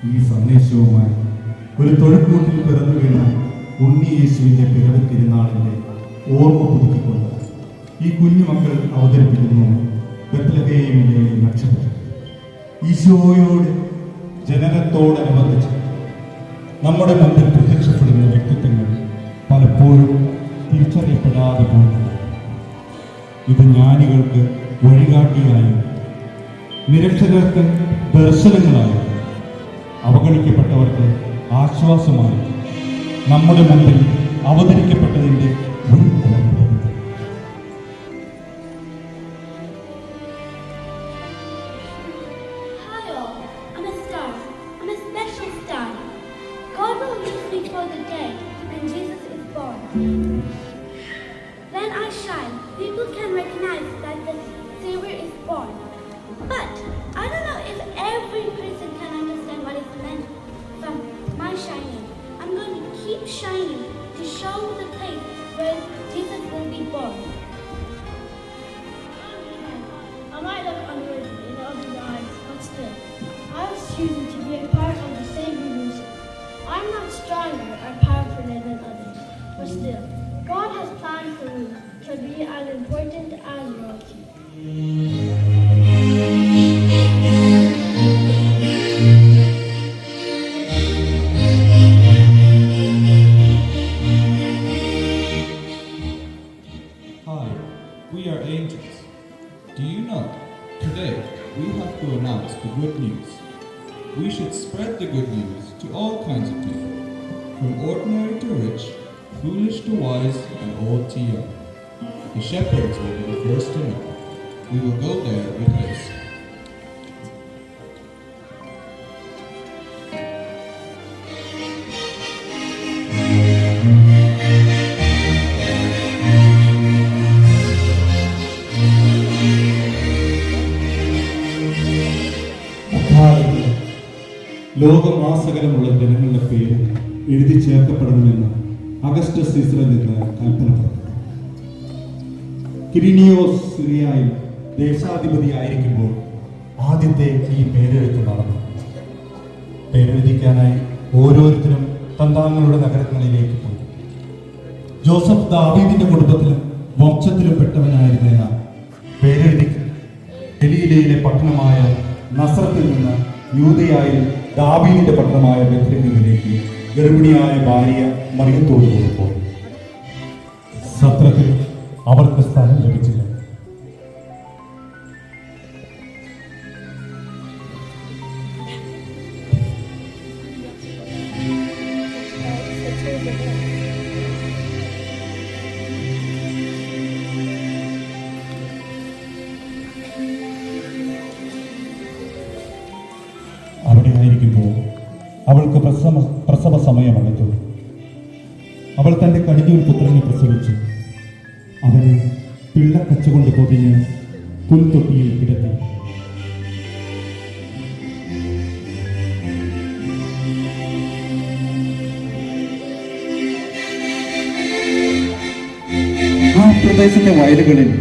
ഈ സന്ദേശവുമായി ഒരു തൊഴുക്കൂട്ടിൽ പിറന്നു വീണ ഉണ്ണി യേശുവിൻ്റെ പിറവി തിരുനാളിൻ്റെ ഓർമ്മ പുതുക്കിക്കൊണ്ട് ഈ കുഞ്ഞുമക്കൾ അവതരിപ്പിക്കുന്നു ബത്ലഹേമിലെ നക്ഷത്രം. ഈശോയോട് ജനനത്തോടനുബന്ധിച്ച് നമ്മുടെ മുമ്പിൽ പ്രത്യക്ഷപ്പെടുന്ന വ്യക്തിത്വങ്ങൾ പലപ്പോഴും തിരിച്ചറിയപ്പെടാതെ പോകുന്നു. ഇത് ജ്ഞാനികൾക്ക് വഴികാട്ടിയായും നിരക്ഷരർക്ക് ദർശനങ്ങളായും അവഗണിക്കപ്പെട്ടവർക്ക് ആശ്വാസമായി നമ്മുടെ മുമ്പിൽ അവതരിക്കപ്പെട്ടതിൻ്റെ ഒരു ഓർമ്മ. Then I shine. People can recognize that the Savior is born. But I don't know if every person can understand what is meant from my shining. I'm going to keep shining to show the place where Jesus will be born. I might look unworthy in others' eyes, but still, I was chosen to be a part of the Savior mission. I'm not stronger or powerful than others, but still, God has planned for me to be as important as royalty. Hi, we are angels. Do you know, today we have to announce the good news. We should spread the good news to all kinds of people, from ordinary to rich, foolish to wise, and old to young. The shepherds will be the first to know. We will go there with haste. ലോകമാസകലമുള്ള ജനങ്ങളുടെ പേര് എഴുതി ചേർക്കപ്പെടണമെന്ന് Augustus സീസറിൽ നിന്ന് കൽപ്പന പറഞ്ഞു. കിരിനിയോസ് സിറിയയിൽ ദേശാധിപതിയായിരിക്കുമ്പോൾ ആദ്യത്തെ ഈ പേരെഴുത്ത് നടന്നു. പേരെഴുതിക്കാനായി ഓരോരുത്തരും തന്താങ്ങളുടെ നഗരങ്ങളിലേക്ക് പോയി. ജോസഫ് ദാവീദിന്റെ കുടുംബത്തിലും വംശത്തിലും പെട്ടവനായിരുന്ന പേരെഴുതി ഗലീലയിലെ പട്ടണമായ നസറത്തിൽ നിന്ന് യൂദയായിൽ ദാവീദിന്റെ പട്ടണമായ ബെത്ലഹേമിലേക്ക് ഗർഭിണിയായ ഭാര്യ മറിയത്തോട് പോയി. സത്രത്തിൽ അവർക്ക് സ്ഥലം ലഭിച്ചില്ല. അവിടെയായിരിക്കുമ്പോൾ അവൾക്ക് പ്രസവ സമയമടുത്തു. അവൾ തൻ്റെ കടിഞ്ഞൂൽ പുത്രനെ പ്രസവിച്ചു. അവനെ പിള്ളക്കച്ചുകൊണ്ട് പൊതിഞ്ഞ് പുൽത്തൊട്ടിയിൽ കിടത്തി. ആ പ്രദേശത്തെ വയലുകളിൽ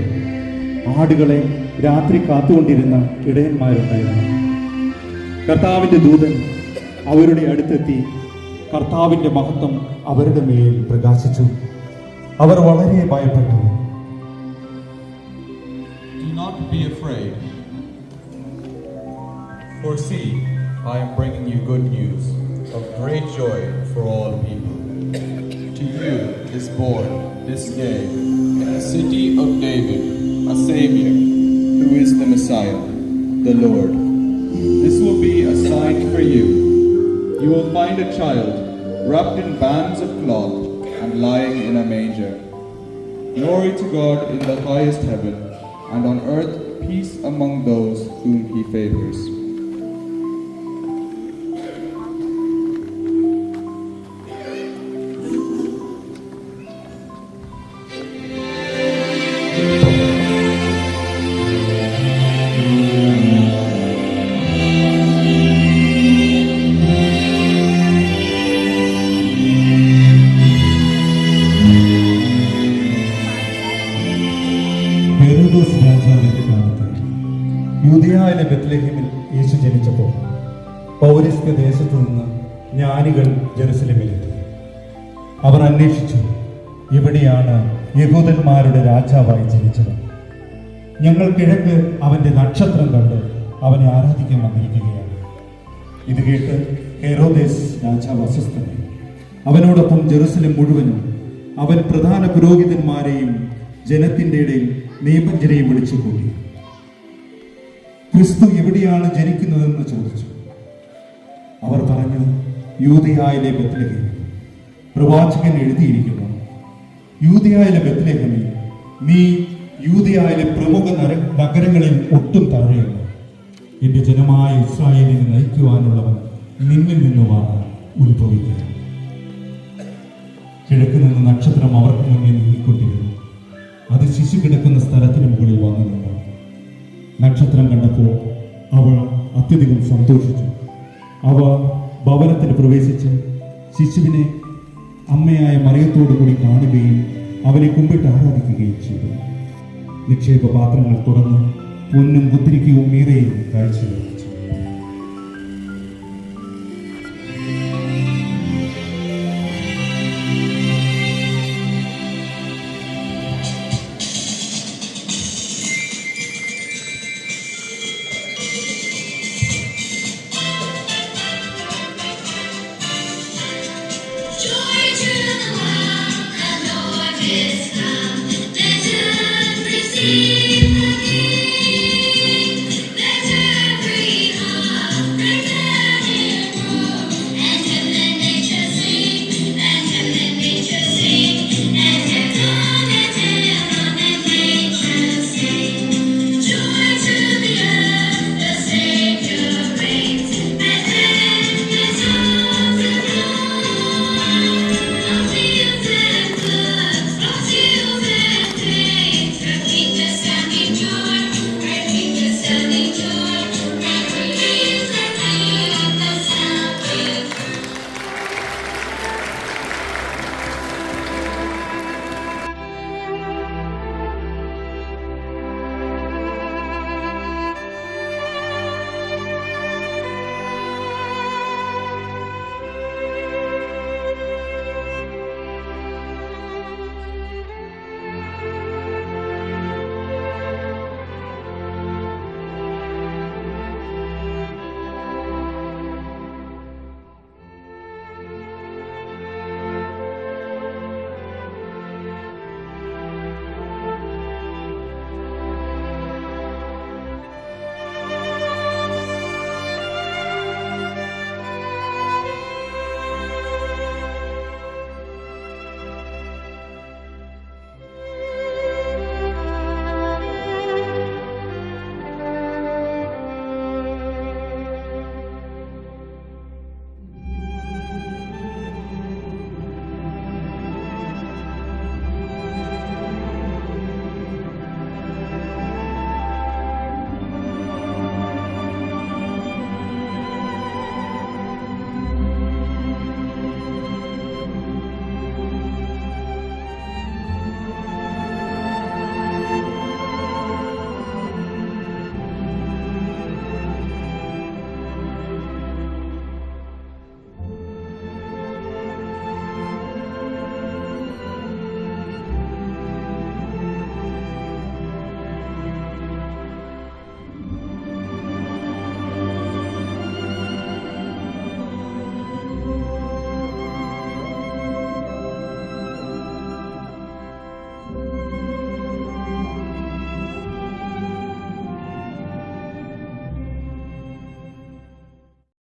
ആടുകളെ രാത്രി കാത്തുകൊണ്ടിരുന്ന ഇടയന്മാരുണ്ടായിരുന്നു. കർത്താവിൻ്റെ ദൂതൻ അവരുടെ അടുത്തെത്തി കർത്താവിൻ്റെ മഹത്വം അവരുടെ മേൽ പ്രകാശിച്ചു. അവർ വളരെ ഭയപ്പെട്ടു. Do not be afraid. For see, I am bringing you good news of great joy for all people. To you is born this day in the city of David a Savior, who is the Messiah, the Lord. This will be a sign for you. You will find a child wrapped in bands of cloth and lying in a manger. Glory to God in the highest heaven, and on earth peace among those whom he favors. ഹെരോദോസ് രാജാവിന്റെ കാലത്ത് യൂദയായിലെ ബെത്ലഹേമിൽ യേശു ജനിച്ചപ്പോൾ പൗരസ്ത്യ ദേശത്തു നിന്ന് ജ്ഞാനികൾ ജെറുസലേമിലെത്തി. അവർ അന്വേഷിച്ചു, എവിടെയാണ് യഹൂദന്മാരുടെ രാജാവായി ജനിച്ചത്? ഞങ്ങൾ കിഴക്ക് അവന്റെ നക്ഷത്രം കണ്ട് അവനെ ആരാധിക്കാൻ വന്നിരിക്കുകയാണ്. ഇത് കേട്ട് ഹെരോദേസ് രാജാവ് അസ്വസ്ഥനായി. അവനോടൊപ്പം ജെറുസലേം മുഴുവനും അവൻ പ്രധാന പുരോഹിതന്മാരെയും ജനത്തിന്റെ ഇടയിൽ നിയമജ്ഞരെയും വിളിച്ചു കൂട്ടി. ക്രിസ്തു എവിടെയാണ് ജനിക്കുന്നതെന്ന് ചോദിച്ചു. അവർ പറഞ്ഞു, യൂദയായിലെ ബെത്ലഹേമിൽ. പ്രവാചകൻ എഴുതിയിരിക്കുന്നു, യൂദയായിലെ ബെത്ലഹേമിൽ, നീ യൂദയായിലെ പ്രമുഖ നഗരങ്ങളിൽ ഒട്ടും താഴെയല്ല. എന്റെ ജനമായ ഇസ്രായേലിനെ നയിക്കുവാനുള്ളവൻ നിന്നിൽ നിന്നുമാണ് ഉത്ഭവിക്കുക. കിഴക്ക് നിന്ന് നക്ഷത്രം അവർക്ക് മുന്നിൽ നീങ്ങിക്കൊണ്ടിരുന്നു. അത് ശിശു കിടക്കുന്ന സ്ഥലത്തിന് മുകളിൽ വന്നു നിന്നു. നക്ഷത്രം കണ്ടപ്പോൾ അവൾ അത്യധികം സന്തോഷിച്ചു. അവ ഭവനത്തിൽ പ്രവേശിച്ച് ശിശുവിനെ അമ്മയായ മറിയത്തോടു കൂടി കാണുകയും അവനെ കുമ്പിട്ട് ആരാധിക്കുകയും ചെയ്തു. നിക്ഷേപ പാത്രങ്ങൾ തുറന്ന് പൊന്നും കുത്തിരിക്കയും മീറയും കാഴ്ചവെച്ചു.